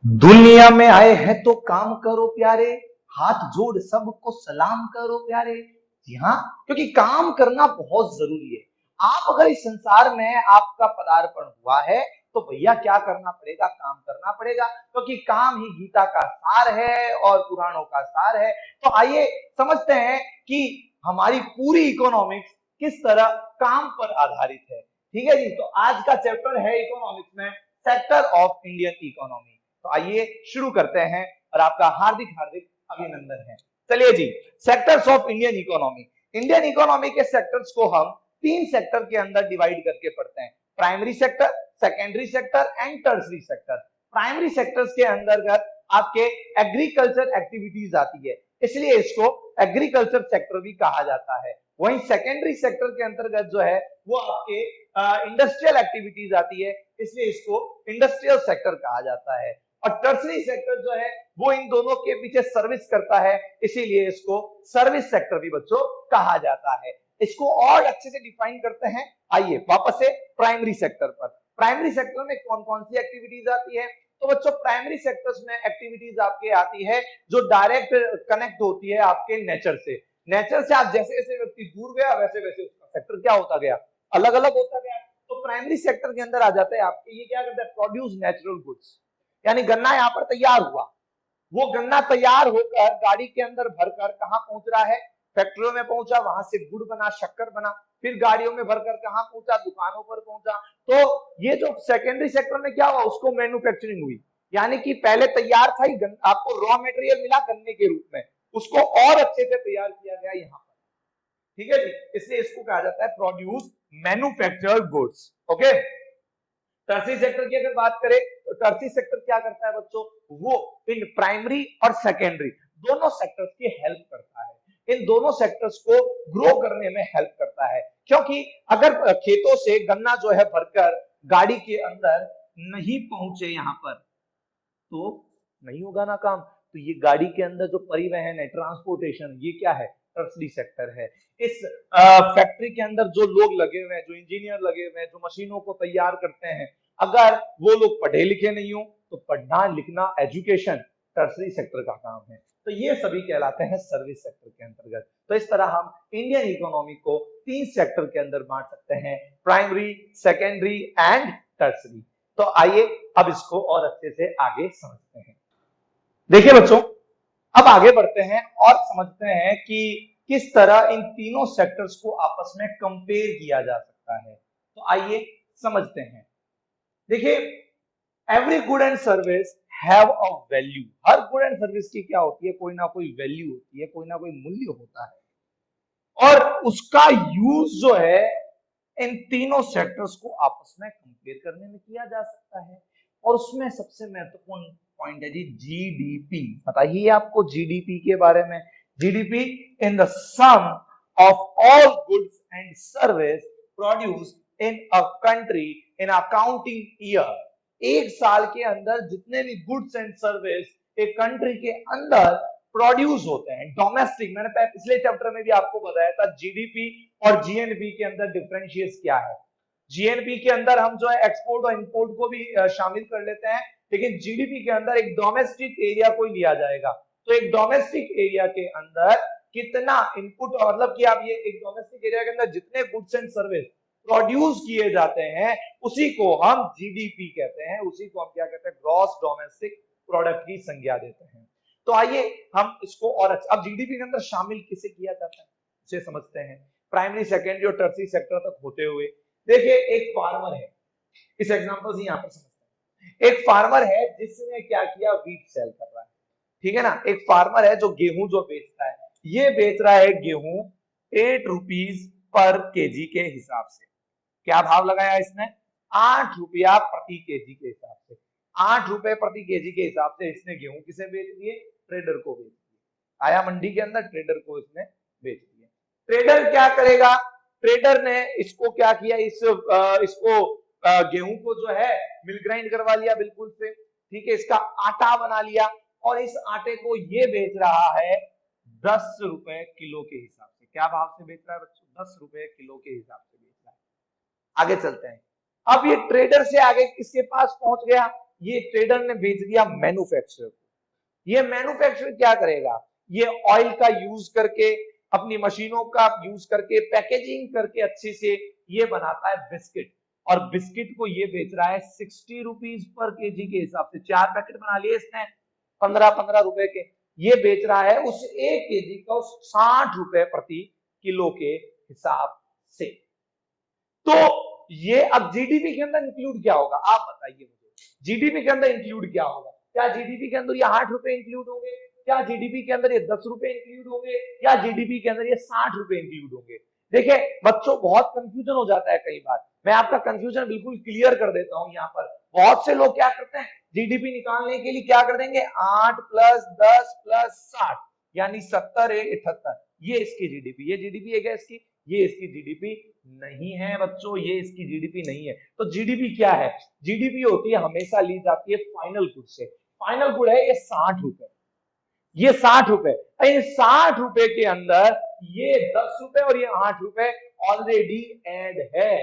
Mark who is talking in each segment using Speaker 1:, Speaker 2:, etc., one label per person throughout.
Speaker 1: दुनिया में आए हैं तो काम करो प्यारे, हाथ जोड़ सबको सलाम करो प्यारे। जी हाँ, क्योंकि काम करना बहुत जरूरी है। आप अगर इस संसार में आपका पदार्पण हुआ है तो भैया क्या करना पड़ेगा, काम करना पड़ेगा, क्योंकि काम ही गीता का सार है और पुराणों का सार है। तो आइए समझते हैं कि हमारी पूरी इकोनॉमिक्स किस तरह काम पर आधारित है। ठीक है जी, तो आज का चैप्टर है इकोनॉमिक्स में सेक्टर ऑफ इंडियन इकोनॉमी। तो आइए शुरू करते हैं और आपका हार्दिक हार्दिक अभिनंदन है। चलिए जी, sectors of Indian economy. Indian economy के सेक्टर्स को हम तीन सेक्टर के अंदर डिवाइड करके पढ़ते हैं, primary sector, secondary sector and tertiary sector. Primary sectors के अंतर्गत आपके एग्रीकल्चर एक्टिविटीज आती है, इसलिए इसको एग्रीकल्चर सेक्टर भी कहा जाता है। वहीं सेकेंडरी सेक्टर के अंतर्गत जो है वो आपके इंडस्ट्रियल एक्टिविटीज आती है, इसलिए इसको इंडस्ट्रियल सेक्टर कहा जाता है। और टर्सरी सेक्टर जो है वो इन दोनों के पीछे सर्विस करता है, इसीलिए इसको सर्विस सेक्टर भी बच्चों कहा जाता है। इसको और अच्छे से डिफाइन करते हैं। आइए वापस से प्राइमरी सेक्टर पर। प्राइमरी सेक्टर में कौन कौन सी एक्टिविटीज आती है? तो बच्चों प्राइमरी सेक्टर्स में एक्टिविटीज आपके आती है जो डायरेक्ट कनेक्ट होती है आपके नेचर से। नेचर से आप जैसे जैसे व्यक्ति दूर गया वैसे वैसे उसका सेक्टर क्या होता गया, अलग अलग होता गया। तो प्राइमरी सेक्टर के अंदर आ जाता है आपके, ये क्या करता है, प्रोड्यूस नेचुरल गुड्स। यानी गन्ना यहाँ पर तैयार हुआ, वो गन्ना तैयार होकर गाड़ी के अंदर भरकर कहां पहुंच रहा है, फैक्ट्रियों में पहुंचा, वहां से गुड़ बना, शक्कर बना, फिर गाड़ियों में भरकर कहां पहुंचा, दुकानों पर पहुंचा। तो ये जो सेकेंडरी सेक्टर में क्या हुआ, उसको मैन्युफैक्चरिंग हुई। यानी कि पहले तैयार था ही, आपको रॉ मटेरियल मिला गन्ने के रूप में, उसको और अच्छे से तैयार किया गया यहाँ पर। ठीक है जी, इसलिए इसको कहा जाता है produce manufactured goods. Okay. Tertiary sector की अगर बात करें तो टर्सरी सेक्टर क्या करता है बच्चों, वो इन प्राइमरी और सेकेंडरी दोनों सेक्टर्स की हेल्प करता है, इन दोनों सेक्टर्स को ग्रो करने में हेल्प करता है। क्योंकि अगर खेतों से गन्ना जो है भरकर गाड़ी के अंदर नहीं पहुंचे यहाँ पर तो नहीं होगा ना काम। तो ये गाड़ी के अंदर जो परिवहन है, ट्रांसपोर्टेशन, ये क्या है, टर्सरी सेक्टर है। इस फैक्ट्री के अंदर जो लोग लगे हुए हैं, जो इंजीनियर लगे हुए हैं, जो मशीनों को तैयार करते हैं, अगर वो लोग पढ़े लिखे नहीं हो तो पढ़ना लिखना एजुकेशन टर्सरी सेक्टर का काम है। तो ये सभी कहलाते हैं सर्विस सेक्टर के अंतर्गत। तो इस तरह हम इंडियन इकोनॉमी को तीन सेक्टर के अंदर बांट सकते हैं, प्राइमरी, सेकेंडरी एंड टर्सरी। तो आइए अब इसको और अच्छे से आगे समझते हैं। देखिए बच्चों, अब आगे बढ़ते हैं और समझते हैं कि किस तरह इन तीनों सेक्टर्स को आपस में कंपेयर किया जा सकता है। तो आइए समझते हैं। देखिए, every good and service have a value. Her good and service की क्या होती है, कोई ना कोई वैल्यू होती है, कोई ना कोई मूल्य होता है, और उसका यूज जो है इन तीनों सेक्टर्स को आपस में कंपेयर करने में किया जा सकता है। और उसमें सबसे महत्वपूर्ण पॉइंट है जी जीडीपी। बताइए आपको जीडीपी के बारे में। GDP in the sum of all goods and service produce in a country in accounting year. एक साल के अंदर जितने भी गुड्स एंड सर्विस एक कंट्री के अंदर प्रोड्यूस होते हैं, डोमेस्टिक, मैंने पिछले चैप्टर में भी आपको बताया था जीडीपी और जीएनपी के अंदर डिफरेंशिएट क्या है। जीएनपी के अंदर हम जो है एक्सपोर्ट और इंपोर्ट को भी शामिल कर लेते हैं, लेकिन जीडीपी के अंदर एक डोमेस्टिक एरिया को लिया जाएगा। तो एक डोमेस्टिक एरिया के अंदर कितना इनपुट, मतलब कि आप ये एक डोमेस्टिक एरिया के अंदर जितने गुड्स एंड सर्विस प्रोड्यूस किए जाते हैं उसी को हम जीडीपी कहते हैं, उसी को हम क्या कहते हैं, ग्रॉस डोमेस्टिक प्रोडक्ट की संज्ञा देते हैं। तो आइए हम इसको और अब जीडीपी के अंदर शामिल किसे किया जाता है उसे समझते हैं, प्राइमरी, सेकेंडरी और टर्सरी सेक्टर तक होते हुए। देखिए, एक फार्मर है, इस एग्जांपल से यहां पर समझते हैं। एक फार्मर है जिसने क्या किया, वीट सेल कर रहा है। ठीक है ना, एक फार्मर है जो गेहूं जो बेचता है, ये बेच रहा है गेहूं 8 रुपीज पर केजी के हिसाब से। क्या भाव लगाया इसने, 8 रुपया प्रति केजी के हिसाब से। 8 रुपए प्रति केजी के हिसाब से इसने गेहूं किसे बेच दिए, ट्रेडर को बेच दिए। आया मंडी के अंदर, ट्रेडर को इसने बेच दिए। ट्रेडर क्या करेगा, ट्रेडर ने इसको क्या किया, इसको गेहूं को जो है मिल ग्राइंड करवा लिया बिल्कुल से, ठीक है, इसका आटा बना लिया और इस आटे को ये बेच रहा है 10 रुपए किलो के हिसाब से। क्या भाव से बेच रहा है बच्चों, 10 रुपए किलो के हिसाब से बेच रहा है। आगे चलते हैं। अब ये ट्रेडर से आगे किसके पास पहुंच गया, ये ट्रेडर ने बेच दिया मैन्युफैक्चरर को। ये मैन्युफैक्चरर क्या करेगा, ये ऑयल का यूज करके, अपनी मशीनों का यूज करके, पैकेजिंग करके अच्छे से ये बनाता है बिस्किट, और बिस्किट को ये बेच रहा है 60 रुपीज पर केजी के हिसाब से। 4 पैकेट बना लिए इसने 15-15 रुपए के, ये बेच रहा है उस 1 केजी का 60 रुपए प्रति किलो के हिसाब से। तो ये अब जीडीपी के अंदर इंक्लूड क्या होगा, आप बताइए मुझे, जीडीपी के अंदर इंक्लूड क्या होगा? क्या जीडीपी के अंदर ये 8 रुपए इंक्लूड होंगे, क्या जीडीपी के अंदर ये 10 रुपए इंक्लूड होंगे, या जीडीपी के अंदर ये 60 रुपए इंक्लूड होंगे? देखिए बच्चों, बहुत कंफ्यूजन हो जाता है कई बार, मैं आपका कंफ्यूजन बिल्कुल क्लियर कर देता हूं। यहाँ पर बहुत से लोग क्या करते हैं, जीडीपी निकालने के लिए क्या कर देंगे, 8 + 10 + 60 यानी 70 × 78, ये इसकी जीडीपी, ये जीडीपी है क्या इसकी, ये इसकी जीडीपी नहीं है बच्चों, ये इसकी जीडीपी नहीं है। तो जीडीपी क्या है, जीडीपी होती है, हमेशा ली जाती है फाइनल गुड से। फाइनल गुड है ये 60 रुपए, ये 60 रुपए, इन 60 रुपए के अंदर ये 10 रुपए और ये 8 रुपए ऑलरेडी ऐड है।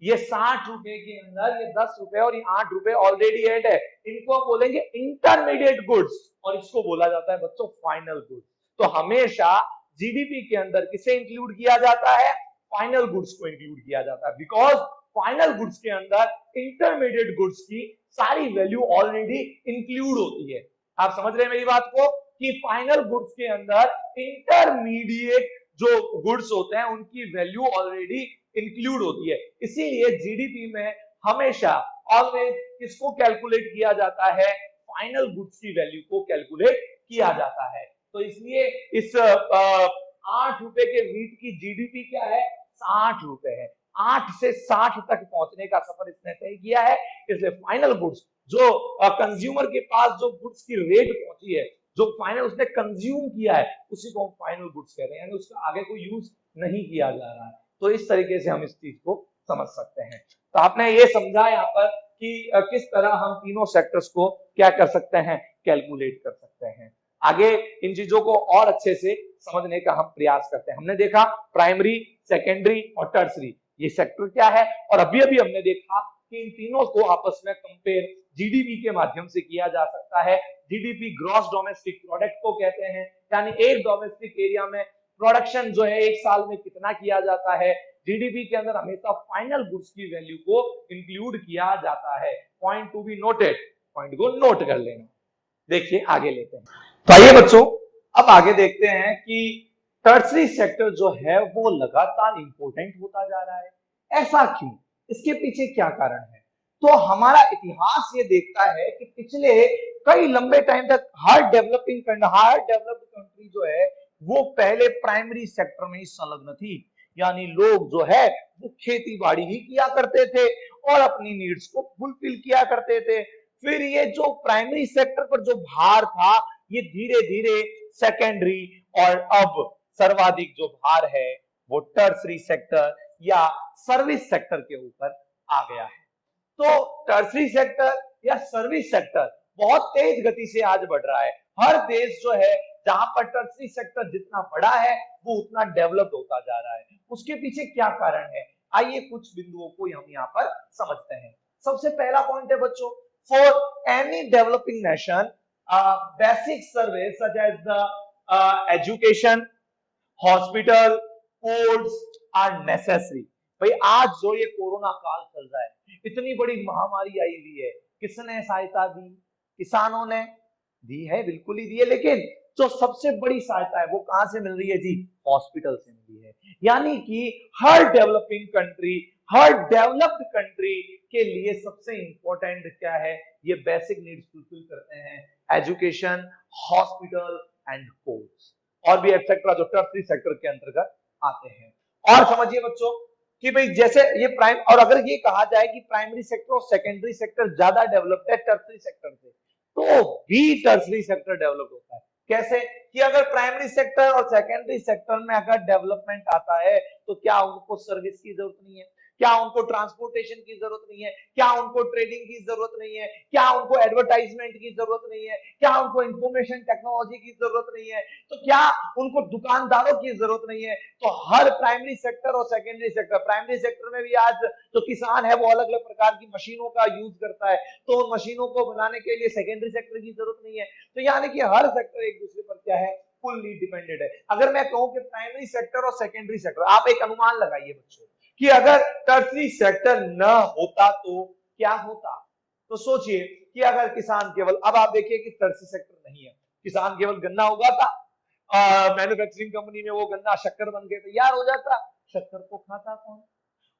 Speaker 1: ये 60 रुपए के अंदर ये 10 रुपए और ये 8 रुपए ऑलरेडी ऐड है। इनको हम बोलेंगे इंटरमीडिएट गुड्स, और इसको बोला जाता है बच्चों फाइनल गुड्स। तो हमेशा जीडीपी के अंदर किसे इंक्लूड किया जाता है, फाइनल गुड्स को इंक्लूड किया जाता है, बिकॉज फाइनल गुड्स के अंदर इंटरमीडिएट गुड्स की सारी वैल्यू ऑलरेडी इंक्लूड होती है। आप समझ रहे हैं मेरी बात को, कि फाइनल गुड्स के अंदर इंटरमीडिएट जो गुड्स होते हैं उनकी वैल्यू ऑलरेडी इंक्लूड होती है। इसीलिए जीडीपी में हमेशा ऑलवेज किसको कैलकुलेट किया जाता है, फाइनल गुड्स की वैल्यू को कैलकुलेट किया जाता है। तो इसलिए इस 8 रुपए के मीट की जीडीपी क्या है, 60 रुपए है। 8 से 60 तक पहुंचने का सफर इसने तय किया है। इसलिए फाइनल गुड्स जो कंज्यूमर के पास जो गुड्स की रेट पहुंची है, जो फाइनल उसने कंज्यूम किया है, उसी को हम फाइनल गुड्स कहते हैं, यानी उसका आगे कोई यूज नहीं किया जा रहा है। तो इस तरीके से हम इस चीज को समझ सकते हैं। तो आपने ये समझा यहाँ पर कि किस तरह हम तीनों सेक्टर्स को क्या कर सकते हैं, कैलकुलेट कर सकते हैं। आगे इन चीजों को और अच्छे से समझने का हम प्रयास करते हैं। हमने देखा प्राइमरी, सेकेंडरी और टर्सरी ये सेक्टर क्या है, और अभी अभी हमने देखा कि इन तीनों को आपस में कंपेयर जीडीपी के माध्यम से किया जा सकता है। जीडीपी ग्रॉस डोमेस्टिक प्रोडक्ट को कहते हैं, यानी एक डोमेस्टिक एरिया में प्रोडक्शन जो है एक साल में कितना किया जाता है। जीडीपी के अंदर हमेशा फाइनल गुड्स की वैल्यू को इंक्लूड किया जाता है। Point to be noted, point को नोट कर लेना। देखिए आगे लेते हैं। तो आइए बच्चों, अब आगे देखते हैं कि टर्सरी सेक्टर जो है वो लगातार इंपॉर्टेंट होता जा रहा है। ऐसा क्यों, इसके पीछे क्या कारण है? तो हमारा इतिहास ये देखता है कि पिछले कई लंबे टाइम तक हर डेवलप्ड कंट्री जो है वो पहले प्राइमरी सेक्टर में ही संलग्न थी, यानी लोग जो है वो खेती बाड़ी ही किया करते थे और अपनी नीड्स को फुलफिल किया करते थे। फिर ये जो प्राइमरी सेक्टर पर जो भार था ये धीरे धीरे सेकेंडरी, और अब सर्वाधिक जो भार है वो टर्सरी सेक्टर या सर्विस सेक्टर के ऊपर आ गया है। तो टर्सरी सेक्टर या सर्विस सेक्टर बहुत तेज गति से आज बढ़ रहा है। हर देश जो है जहां पर टर्सरी सेक्टर जितना बड़ा है वो उतना डेवलप्ड होता जा रहा है। उसके पीछे क्या कारण है, आइए कुछ बिंदुओं को हम यहाँ पर समझते हैं। सबसे पहला पॉइंट है बच्चों, for any developing nation basic service such as the education, hospital, ports are necessary. भाई आज जो ये कोरोना काल चल रहा है, इतनी बड़ी महामारी आई हुई है, किसने सहायता दी? किसानों ने दी है, बिल्कुल ही दी है, लेकिन जो सबसे बड़ी सहायता है वो कहां से मिल रही है जी? हॉस्पिटल से मिल रही है। यानी कि हर डेवलपिंग कंट्री, हर डेवलप्ड कंट्री के लिए सबसे इंपॉर्टेंट क्या है? ये बेसिक नीड्स फुलफिल करते हैं, एजुकेशन, हॉस्पिटल एंड पोर्ट्स, और भी एक्सेट्रा जो टर्सरी सेक्टर के अंतर्गत आते हैं। और समझिए बच्चों कि भाई जैसे ये प्राइम, और अगर ये कहा जाए कि प्राइमरी सेक्टर और सेकेंडरी सेक्टर ज्यादा डेवलप्ड है टर्सरी सेक्टर से, तो भी टर्सरी सेक्टर डेवलप होता है। कैसे? कि अगर प्राइमरी सेक्टर और सेकेंडरी सेक्टर में अगर डेवलपमेंट आता है तो क्या उनको सर्विस की जरूरत नहीं है? क्या उनको ट्रांसपोर्टेशन की जरूरत नहीं है? क्या उनको ट्रेडिंग की जरूरत नहीं है? क्या उनको एडवर्टाइजमेंट की जरूरत नहीं है? क्या उनको इंफॉर्मेशन टेक्नोलॉजी की जरूरत नहीं है? तो क्या उनको दुकानदारों की जरूरत नहीं है? तो हर प्राइमरी सेक्टर और सेकेंडरी सेक्टर, प्राइमरी सेक्टर में भी आज जो किसान है वो अलग अलग प्रकार की मशीनों का यूज करता है, तो उन मशीनों को बनाने के लिए सेकेंडरी सेक्टर की जरूरत नहीं है। तो यानी कि हर सेक्टर एक दूसरे पर क्या है, फुल्ली डिपेंडेंट है। अगर मैं कहूं कि प्राइमरी सेक्टर और सेकेंडरी सेक्टर, आप एक अनुमान लगाइए बच्चों कि अगर टर्सरी सेक्टर न होता तो क्या होता। तो सोचिए कि अगर किसान केवल, अब आप देखिए कि टर्सरी सेक्टर नहीं है, किसान केवल गन्ना उगाता, मैन्युफैक्चरिंग कंपनी में वो गन्ना शक्कर बन के तैयार हो जाता, शक्कर को खाता कौन,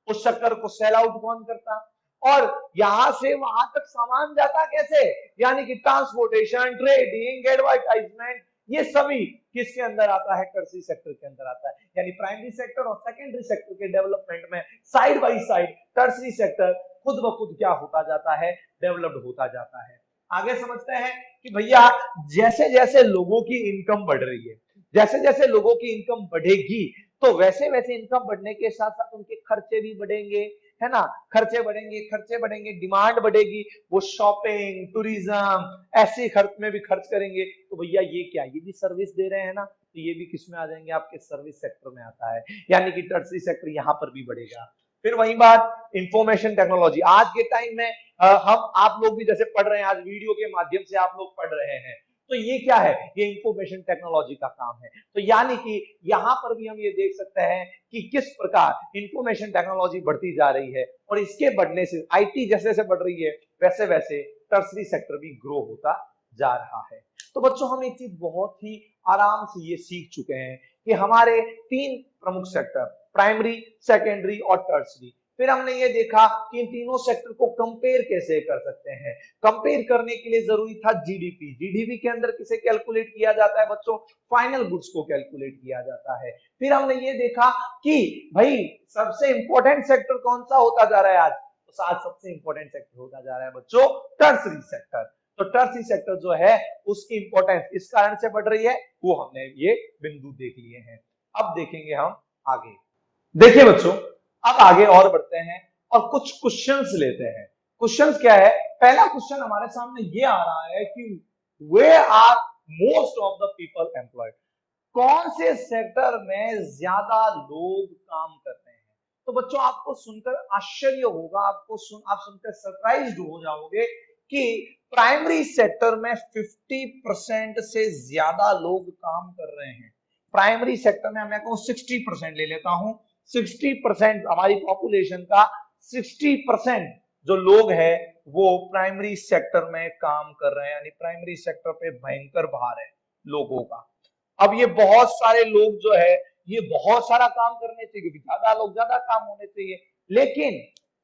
Speaker 1: उस शक्कर को सेल आउट कौन करता, और यहां से वहां तक सामान जाता कैसे, यानी कि ट्रांसपोर्टेशन, ट्रेडिंग, एडवर्टाइजमेंट, ये सभी किसके अंदर आता है, टर्सरी सेक्टर के अंदर आता है। यानी प्राइमरी सेक्टर और सेकेंडरी सेक्टर के डेवलपमेंट में side by side tertiary sector खुद ब खुद क्या होता जाता है, डेवलप्ड होता जाता है। आगे समझते हैं कि भैया जैसे जैसे लोगों की इनकम बढ़ रही है, जैसे जैसे लोगों की इनकम बढ़ेगी, तो वैसे वैसे इनकम बढ़ने के साथ साथ उनके खर्चे भी बढ़ेंगे, है ना, खर्चे बढ़ेंगे, खर्चे बढ़ेंगे, डिमांड बढ़ेगी, वो शॉपिंग, टूरिज्म, ऐसे खर्च में भी खर्च करेंगे। तो भैया ये क्या, ये भी सर्विस दे रहे हैं ना, तो ये भी किस में आ जाएंगे, आपके सर्विस सेक्टर में आता है, यानी कि टर्सरी सेक्टर यहां पर भी बढ़ेगा। फिर वही बात इंफॉर्मेशन टेक्नोलॉजी, आज के टाइम में हम आप लोग भी जैसे पढ़ रहे हैं, आज वीडियो के माध्यम से आप लोग पढ़ रहे हैं, तो ये क्या है, ये इंफॉर्मेशन टेक्नोलॉजी का काम है। तो यानी कि यहां पर भी हम ये देख सकते हैं कि किस प्रकार इंफॉर्मेशन टेक्नोलॉजी बढ़ती जा रही है, और इसके बढ़ने से आईटी जैसे जैसे बढ़ रही है वैसे वैसे टर्सरी सेक्टर भी ग्रो होता जा रहा है। तो बच्चों हम एक चीज बहुत ही आराम से ये सीख चुके हैं कि हमारे तीन प्रमुख सेक्टर, प्राइमरी, सेकेंडरी और टर्सरी। फिर हमने ये देखा कि इन तीनों सेक्टर को कंपेयर कैसे कर सकते हैं। कंपेयर करने के लिए जरूरी था जीडीपी। जीडीपी के अंदर किसे कैलकुलेट किया जाता है बच्चों, फाइनल गुड्स को कैलकुलेट किया जाता है। फिर हमने ये देखा कि भाई सबसे इंपॉर्टेंट सेक्टर कौन सा होता जा रहा है आज, तो आज सबसे इंपॉर्टेंट सेक्टर होता जा रहा है बच्चों टर्सरी सेक्टर। तो टर्सरी सेक्टर जो है उसकी इंपॉर्टेंस इस कारण से बढ़ रही है, वो हमने ये बिंदु देख लिए हैं। अब देखेंगे हम आगे। देखिए बच्चों अब आगे और बढ़ते हैं और कुछ क्वेश्चंस लेते हैं। क्वेश्चंस क्या है, पहला क्वेश्चन हमारे सामने ये आ रहा है कि where are most of the people employed, कौन से सेक्टर में ज्यादा लोग काम करते हैं। तो बच्चों आपको सुनकर आश्चर्य होगा, आप सुनकर सरप्राइज्ड हो जाओगे कि प्राइमरी सेक्टर में 50% से ज्यादा लोग काम कर रहे हैं। प्राइमरी सेक्टर में मैं कहूं 60% ले लेता हूं, 60% हमारी पॉपुलेशन का 60% जो लोग हैं वो प्राइमरी सेक्टर में काम कर रहे हैं, यानी प्राइमरी सेक्टर पे भयंकर भार है लोगों का। अब ये बहुत सारे लोग जो है ये बहुत सारा काम करने चाहिए, क्योंकि ज्यादा लोग ज्यादा काम होने चाहिए, लेकिन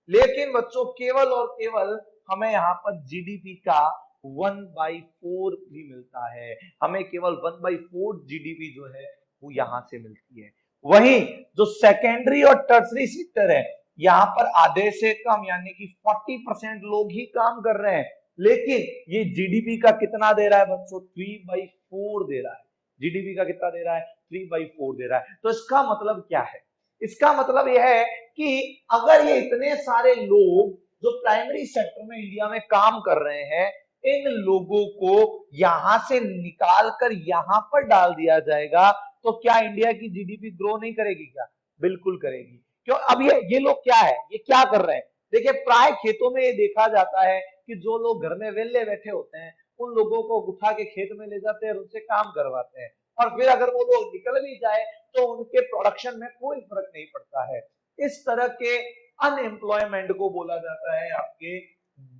Speaker 1: लेकिन बच्चों केवल और केवल हमें यहाँ पर जीडीपी का 1/4 भी मिलता है, हमें केवल 1/4 जीडीपी जो है वो यहां से मिलती है। वहीं जो सेकेंडरी और टर्सरी सेक्टर है यहाँ पर आधे से कम यानी कि 40% लोग ही काम कर रहे हैं, लेकिन ये जीडीपी का कितना दे रहा है बच्चों, 3/4 दे रहा है। जीडीपी का कितना दे रहा है, 3/4 दे रहा है। तो इसका मतलब क्या है, इसका मतलब यह है कि अगर ये इतने सारे लोग जो प्राइमरी सेक्टर में इंडिया में काम कर रहे हैं, इन लोगों को यहां से निकाल कर यहां पर डाल दिया जाएगा, तो क्या इंडिया की जीडीपी ग्रो नहीं करेगी क्या, बिल्कुल करेगी। क्यों, अब ये लोग क्या है, ये क्या कर रहे हैं, देखिए प्राय खेतों में ये देखा जाता है कि जो लोग घर में वेले बैठे होते हैं उन लोगों को उठा के खेत में ले जाते हैं, उनसे काम करवाते हैं, और फिर अगर वो लोग निकल भी जाए तो उनके प्रोडक्शन में कोई फर्क नहीं पड़ता है। इस तरह के अनएम्प्लॉयमेंट को बोला जाता है आपके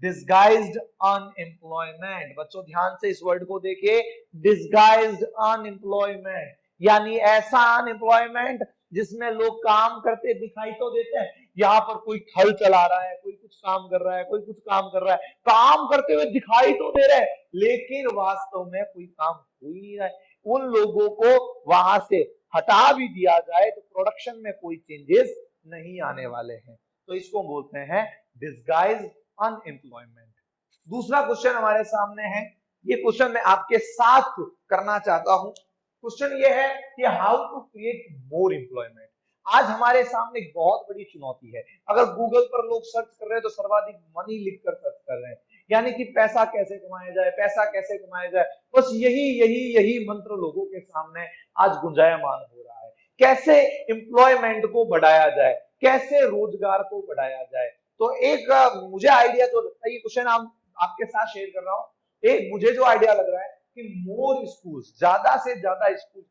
Speaker 1: डिस्गाइज्ड अनएम्प्लॉयमेंट। बच्चों ध्यान से इस वर्ड को देखिए, डिस्गाइज्ड अनएम्प्लॉयमेंट, यानी ऐसा अनएम्प्लॉयमेंट जिसमें लोग काम करते दिखाई तो देते हैं, यहाँ पर कोई थल चला रहा है, कोई कुछ काम कर रहा है, कोई कुछ काम कर रहा है, काम करते हुए दिखाई तो दे रहे हैं, लेकिन वास्तव में कोई काम हो ही नहीं रहा है। उन लोगों को वहां से हटा भी दिया जाए तो प्रोडक्शन में कोई चेंजेस नहीं आने वाले हैं, तो इसको बोलते हैं डिस्गाइज अनएम्प्लॉयमेंट। दूसरा क्वेश्चन हमारे सामने है, ये क्वेश्चन मैं आपके साथ करना चाहता हूं। क्वेश्चन ये है कि how to create more employment, आज हमारे सामने एक बहुत बड़ी चुनौती है। अगर गूगल पर लोग सर्च कर रहे हैं तो सर्वाधिक मनी लिखकर सर्च कर रहे हैं, यानी कि पैसा कैसे कमाया जाए, पैसा कैसे कमाया जाए, बस यही यही यही मंत्र लोगों के सामने आज गुंजायमान हो रहा है। कैसे एम्प्लॉयमेंट को बढ़ाया जाए, कैसे रोजगार को बढ़ाया जाए। तो एक मुझे आइडिया जो लगता है, ये क्वेश्चन आपके साथ शेयर कर रहा हूं। एक मुझे जो आइडिया लग रहा है कि मोर स्कूल्स, ज्यादा से ज्यादा स्कूल,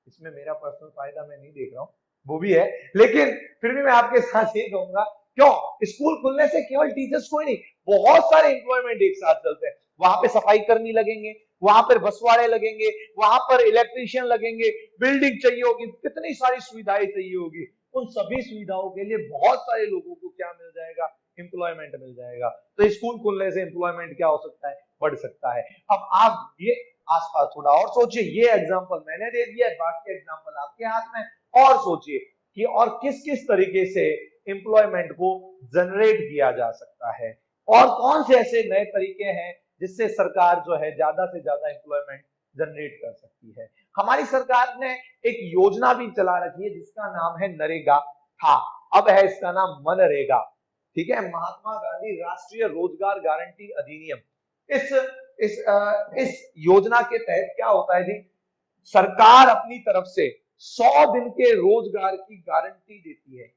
Speaker 1: इसमें मेरा पर्सनल फायदा मैं नहीं देख रहा हूं, वो भी है, लेकिन फिर भी मैं आपके साथ ये कहूंगा, क्यों स्कूल खुलने से केवल टीचर्स को ही नहीं, बहुत सारे एम्प्लॉयमेंट एक साथ चलते हैं। वहां पे सफाई कर्मी लगेंगे, वहां पर बसवाड़े लगेंगे, वहां पर इलेक्ट्रीशियन लगेंगे, बिल्डिंग चाहिए होगी, कितनी सारी सुविधाएं चाहिए होगी। उन सभी सुविधाओं के लिए बहुत सारे लोगों को क्या मिल जाएगा, एम्प्लॉयमेंट मिल जाएगा। तो स्कूल खुलने से एम्प्लॉयमेंट क्या हो सकता है, बढ़ सकता है। अब आप ये आसपास थोड़ा और सोचिए, ये एग्जांपल मैंने दे दिया, बाकी एग्जांपल आपके हाथ में, और सोचिए कि और किस किस तरीके से एम्प्लॉयमेंट को जनरेट किया जा सकता है, और कौन से ऐसे नए तरीके हैं जिससे सरकार जो है ज्यादा से ज्यादा एम्प्लॉयमेंट जनरेट कर सकती है। हमारी सरकार ने एक योजना भी चला रखी है जिसका नाम है नरेगा, था अब है इसका नाम मनरेगा। ठीक है, महात्मा गांधी राष्ट्रीय रोजगार गारंटी अधिनियम। इस इस योजना के तहत क्या होता है जी, सरकार अपनी तरफ से 100 दिन के रोजगार की गारंटी देती है।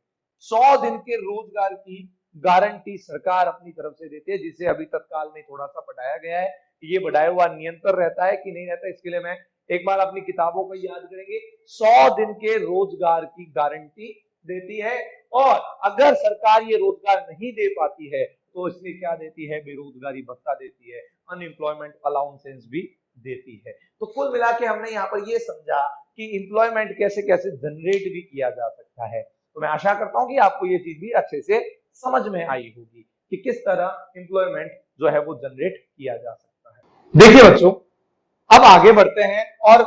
Speaker 1: 100 दिन के रोजगार की गारंटी सरकार अपनी तरफ से देती है, जिसे अभी तत्काल में थोड़ा सा बढ़ाया गया है। ये बढ़ाया हुआ निरंतर रहता है कि नहीं रहता, इसके लिए मैं एक बार अपनी किताबों को याद करेंगे। 100 दिन के रोजगार की गारंटी देती है, और अगर सरकार ये रोजगार नहीं दे पाती है तो इसमें क्या देती है, बेरोजगारी भत्ता देती है, अनएम्प्लॉयमेंट अलाउंसेस भी देती है। तो कुल मिला के हमने यहाँ पर ये समझा कि एम्प्लॉयमेंट कैसे कैसे जनरेट भी किया जा सकता है। तो मैं आशा करता हूं कि आपको ये चीज भी अच्छे से समझ में आई होगी कि किस तरह एम्प्लॉयमेंट जो है वो जनरेट किया जा सकता है। देखिए बच्चों, अब आगे बढ़ते हैं और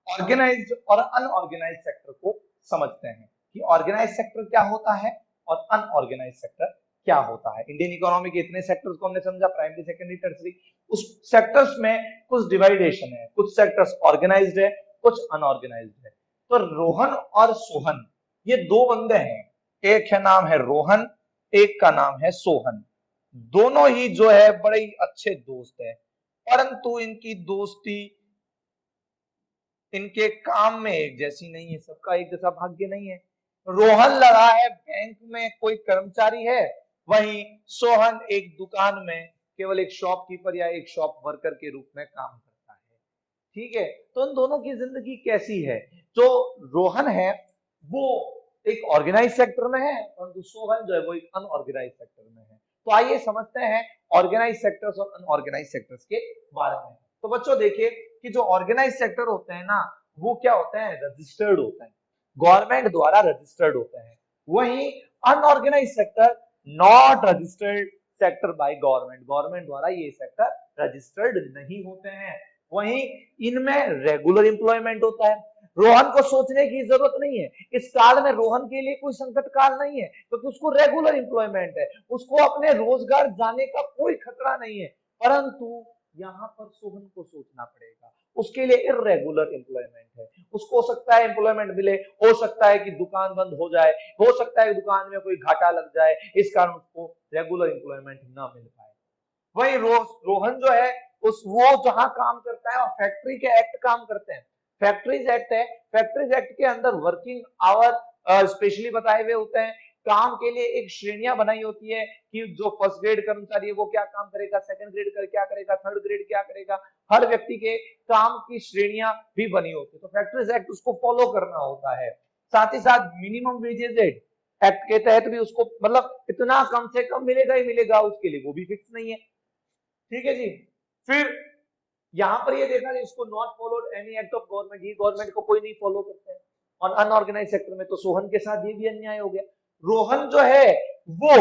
Speaker 1: ऑर्गेनाइज्ड और अनऑर्गेनाइज सेक्टर को समझते हैं कि ऑर्गेनाइज सेक्टर क्या होता है और अनऑर्गेनाइज सेक्टर क्या होता है। इंडियन इकोनॉमी के इतने सेक्टर्स को हमने समझा, प्राइमरी सेकेंडरी टर्सरी। उस सेक्टर्स में कुछ डिवाइडेशन है, कुछ सेक्टर्स ऑर्गेनाइज्ड है, कुछ अनऑर्गेनाइज्ड है। तो रोहन और सोहन ये दो बंदे हैं, एक है नाम है रोहन, एक का नाम है सोहन। दोनों ही जो है बड़े ही अच्छे दोस्त है, परंतु इनकी दोस्ती इनके काम में एक जैसी नहीं है, सबका एक जैसा भाग्य नहीं है। रोहन लगा है बैंक में कोई कर्मचारी है, वहीं सोहन एक दुकान में केवल एक शॉपकीपर या एक शॉप वर्कर के रूप में काम करता है। ठीक है, तो उन दोनों की जिंदगी कैसी है। जो रोहन है वो एक ऑर्गेनाइज सेक्टर में है, परंतु सोहन जो है वो एक अनऑर्गेनाइज सेक्टर में है। तो आइए समझते हैं ऑर्गेनाइज सेक्टर्स और अनऑर्गेनाइज सेक्टर्स के बारे में। तो बच्चों देखिए कि जो ऑर्गेनाइज सेक्टर होते हैं ना, वो क्या होते हैं, रजिस्टर्ड होते हैं, गवर्नमेंट द्वारा रजिस्टर्ड होते हैं। वहीं unorganise sector not registered sector by government, government द्वारा ये सेक्टर रजिस्टर्ड नहीं होते हैं। वहीं इनमें रेगुलर एम्प्लॉयमेंट होता है। रोहन को सोचने की जरूरत नहीं है, इस काल में रोहन के लिए कोई संकट काल नहीं है, क्योंकि तो उसको रेगुलर एम्प्लॉयमेंट है, उसको अपने रोजगार जाने का कोई खतरा नहीं है। परंतु यहां पर सोहन को सोचना पड़ेगा, उसके लिए इरेगुलर एम्प्लॉयमेंट है। उसको हो सकता है एम्प्लॉयमेंट मिले, हो सकता है कि दुकान बंद हो जाए, हो सकता है दुकान में कोई घाटा लग जाए, इस कारण उसको रेगुलर एम्प्लॉयमेंट ना मिल पाए। वही रोहन जो है उस वो जहां काम करता है और फैक्ट्री के एक्ट काम करते हैं, फैक्ट्रीज एक्ट है, फैक्ट्रीज एक्ट के अंदर वर्किंग आवर स्पेशली बताए हुए होते हैं। काम के लिए एक श्रेणियां बनाई होती है कि जो फर्स्ट ग्रेड कर्मचारी है वो क्या काम करेगा, सेकंड ग्रेड कर क्या करेगा, थर्ड ग्रेड क्या करेगा, हर व्यक्ति के काम की श्रेणियां भी बनी होती है। तो फैक्ट्रीज एक्ट उसको फॉलो करना होता है। साथ ही साथ मिनिमम वेजेस एक्ट के तहत भी उसको मतलब इतना कम से कम मिलेगा ही मिलेगा, उसके लिए वो भी फिक्स नहीं है। ठीक है जी। फिर यहां पर ये देखा कि इसको not followed any act of government, ये गवर्नमेंट को कोई नहीं फॉलो करते हैं। और अनऑर्गेनाइज सेक्टर में तो सोहन के साथ ये भी अन्याय हो गया। रोहन जो है वो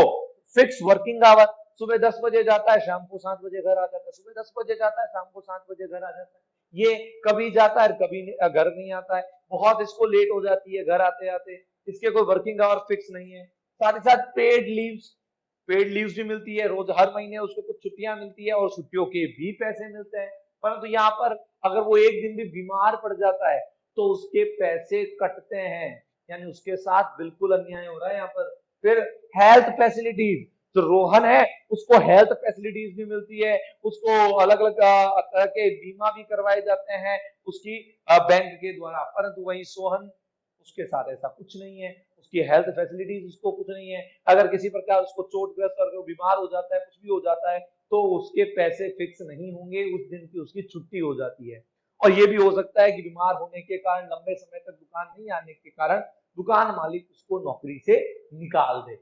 Speaker 1: फिक्स वर्किंग आवर, सुबह 10 बजे जाता है, शाम को 7 बजे घर आ जाता है, सुबह 10 बजे जाता है, शाम को 7 बजे घर आ जाता है। ये कभी जाता है कभी घर नहीं आता है, बहुत इसको लेट हो जाती है घर आते आते, इसके कोई वर्किंग आवर फिक्स नहीं है। साथ ही साथ पेड लीव्स भी मिलती है, रोज हर महीने उसको कुछ छुट्टियां मिलती है और छुट्टियों के भी पैसे मिलते हैं। परंतु यहाँ पर अगर वो एक दिन भी बीमार पड़ जाता है तो उसके पैसे कटते हैं। यानी उसके साथ बिल्कुल अन्याय हो रहा है यहाँ पर। फिर हेल्थ फैसिलिटीज, जो रोहन है उसको हेल्थ फैसिलिटीज भी मिलती है, उसको अलग अलग तरह के बीमा भी करवाए जाते हैं उसकी बैंक के द्वारा, परंतु वही सोहन उसके साथ ऐसा कुछ नहीं है, उसकी हेल्थ फैसिलिटीज उसको कुछ नहीं है। अगर किसी प्रकार उसको चोटग्रस्त और बीमार हो जाता है, कुछ भी हो जाता है, तो उसके पैसे फिक्स नहीं होंगे, उस दिन की उसकी छुट्टी हो जाती है। और ये भी हो सकता है कि बीमार होने के कारण लंबे समय तक दुकान नहीं आने के कारण दुकान मालिक उसको नौकरी से निकाल दे।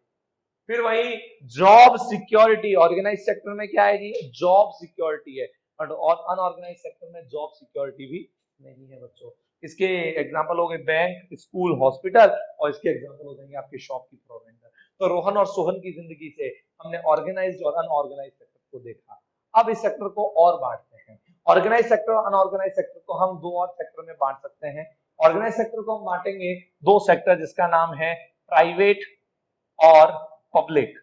Speaker 1: फिर वही जॉब सिक्योरिटी, ऑर्गेनाइज सेक्टर में क्या है जी, जॉब सिक्योरिटी है, बट और अनऑर्गेनाइज सेक्टर में जॉब सिक्योरिटी भी नहीं है बच्चों। इसके एग्जांपल हो गए बैंक, स्कूल, हॉस्पिटल, और इसके एग्जांपल हो जाएंगे आपके शॉपकीपर और वेंडर। तो रोहन और सोहन की जिंदगी से हमने ऑर्गेनाइज और अनऑर्गेनाइज सेक्टर को देखा। अब इस सेक्टर को और बांटते हैं, ऑर्गेनाइज सेक्टर और अनऑर्गेनाइज सेक्टर को हम दो और सेक्टर में बांट सकते हैं। ऑर्गेनाइज सेक्टर को हम बांटेंगे दो सेक्टर, जिसका नाम है प्राइवेट और पब्लिक,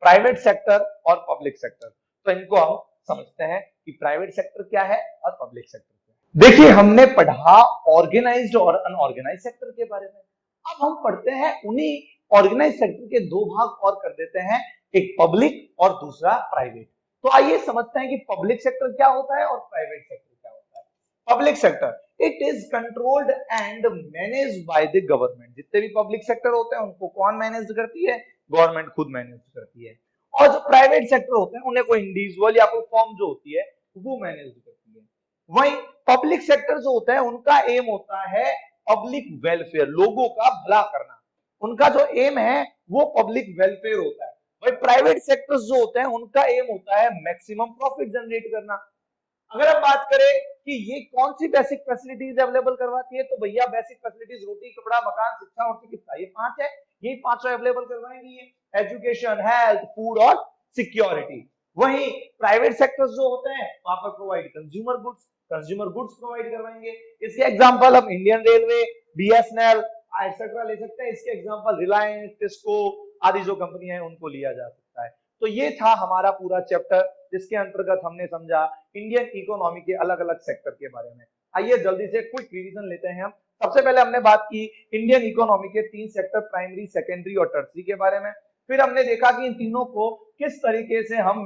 Speaker 1: प्राइवेट सेक्टर और पब्लिक सेक्टर। तो इनको हम समझते हैं कि प्राइवेट सेक्टर क्या है और पब्लिक सेक्टर क्या है। देखिए, हमने पढ़ा ऑर्गेनाइज्ड और अनऑर्गेनाइज सेक्टर के बारे में। अब हम पढ़ते हैं उन्हीं ऑर्गेनाइज सेक्टर के दो भाग और कर देते हैं, एक पब्लिक और दूसरा प्राइवेट। तो आइए समझते हैं कि पब्लिक सेक्टर क्या होता है और प्राइवेट सेक्टर क्या होता है। Public sector, it is controlled and managed by the government. जितने भी पब्लिक सेक्टर होते हैं उनको कौन मैनेज करती है, गवर्नमेंट खुद मैनेज करती है। और जो प्राइवेट सेक्टर होते हैं उन्हें कोई इंडिविजुअल या कोई फर्म जो होती है वो मैनेज करती है। वहीं पब्लिक सेक्टर जो होता है उनका एम होता है पब्लिक वेलफेयर, लोगों का भला करना, उनका जो एम है वो पब्लिक वेलफेयर होता है। वही प्राइवेट सेक्टर्स जो होते हैं उनका एम होता है मैक्सिमम प्रॉफिट जनरेट करना। अगर हम बात करें कि ये कौन सी बेसिक फैसिलिटीज अवेलेबल करवाती है, तो भैया बेसिक फैसिलिटीज रोटी, कपड़ा, मकान, शिक्षा और चिकित्सा, ये पांच है, यही पांचों अवेलेबल करवाएंगी ये, एजुकेशन, हेल्थ, फूड और सिक्योरिटी। वहीं प्राइवेट सेक्टर्स जो होते हैं वहां पर प्रोवाइड कंज्यूमर गुड्स प्रोवाइड करवाएंगे। इसके एग्जांपल हम इंडियन रेलवे, बीएसएनएल एक्सेट्रा ले सकते हैं। इसके एग्जांपल रिलायंस, टिस्को आदि जो कंपनियां हैं उनको लिया जा सकता है। तो ये था हमारा पूरा चैप्टर, जिसके अंतर्गत हमने समझा इंडियन इकोनॉमी के अलग अलग सेक्टर के बारे में। आइए जल्दी से क्विक रिवीजन लेते हैं हम। सबसे पहले हमने बात की इंडियन इकोनॉमी के तीन सेक्टर, प्राइमरी, सेकेंडरी और टर्सरी के बारे में। फिर हमने देखा कि इन तीनों को किस तरीके से हम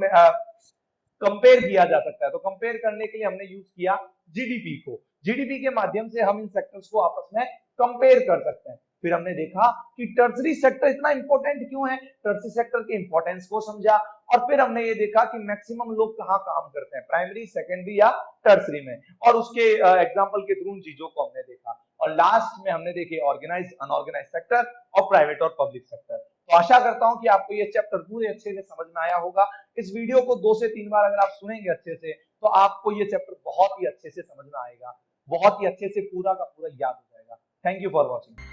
Speaker 1: कंपेयर किया जा सकता है। तो कंपेयर करने के लिए हमने यूज किया जीडीपी को, जीडीपी के माध्यम से हम इन सेक्टर्स को आपस में कंपेयर कर सकते हैं। फिर हमने देखा कि टर्सरी सेक्टर इतना इंपॉर्टेंट क्यों है, टर्सरी सेक्टर के इंपॉर्टेंस को समझा। और फिर हमने ये देखा कि मैक्सिमम लोग कहाँ काम करते हैं, प्राइमरी, सेकेंडरी या टर्सरी में, और उसके एग्जांपल के थ्रू उन चीजों को हमने देखा। और लास्ट में हमने देखे ऑर्गेनाइज, अनऑर्गेनाइज सेक्टर और प्राइवेट और पब्लिक सेक्टर। तो आशा करता हूं कि आपको ये चैप्टर पूरे अच्छे से समझ में आया होगा। इस वीडियो को 2 से 3 बार अगर आप सुनेंगे अच्छे से, तो आपको ये चैप्टर बहुत ही अच्छे से समझ में आएगा, बहुत ही अच्छे से पूरा का पूरा याद हो जाएगा। Thank you for watching.